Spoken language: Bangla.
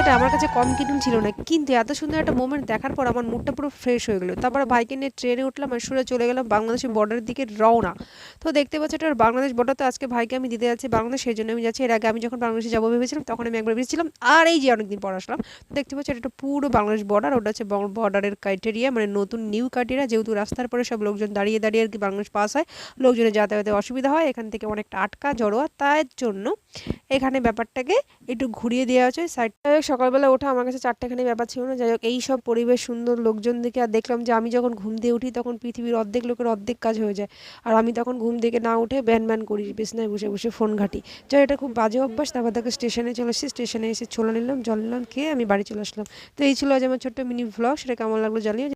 পয়সাটা আমার কাছে কম কিনুন ছিল না, কিন্তু এত সুন্দর একটা মোমেন্ট দেখার পর আমার মুডটা পুরো ফ্রেশ হয়ে গেলো। তারপর ভাইকে নিয়ে ট্রেনে উঠলাম আর সোজা চলে গেলাম বাংলাদেশের বর্ডারের দিকে রওনা। তো দেখতে পাচ্ছি এটা বাংলাদেশ বর্ডার, তো আজকে ভাইকে আমি দিতে যাচ্ছি বাংলাদেশ, সেই জন্য আমি যাচ্ছি। এর আগে আমি যখন বাংলাদেশে যাবো ভেবেছিলাম তখন আমি একবার ভেবেছিলাম, আর এই যে অনেকদিন পর আসলাম। তো দেখতে পাচ্ছি এটা একটা পুরো বাংলাদেশ বর্ডার, ওটা হচ্ছে বর্ডারের ক্রাইটেরিয়া, মানে নতুন নিউ ক্রাইটেরিয়া, যেহেতু রাস্তার পরে সব লোকজন দাঁড়িয়ে দাঁড়িয়ে আর কি বাংলাদেশ পাস হয়, লোকজনের যাতায়াতে অসুবিধা হয়, এখান থেকে অনেকটা আটকা জড়োয়া, তাই জন্য এখানে ব্যাপারটাকে একটু ঘুরিয়ে দেওয়া হচ্ছে সাইডটা। সকালবেলা ওঠা আমার কাছে চারটেখানি ব্যাপার ছিল না। যাই হোক, এই সব পরিবেশ সুন্দর লোকজন দেখে আর দেখলাম যে আমি যখন ঘুম দিয়ে উঠি তখন পৃথিবীর অর্ধেক লোকের অর্ধেক কাজ হয়ে যায়, আর আমি তখন ঘুম থেকে না উঠে ব্যান ব্যান করি, বিছনায় বসে বসে ফোন ঘাঁটি। যাই, এটা খুব বাজে অভ্যাস। তারপর তাকে স্টেশনে চলে এসেছি, স্টেশনে এসে ছোলা নিলাম, জল নিলাম, খেয়ে আমি বাড়ি চলে আসলাম। তো এই ছিল আজ আমার ছোট্ট মিনি ভ্লগ, সেটা কেমন লাগলো জানিও।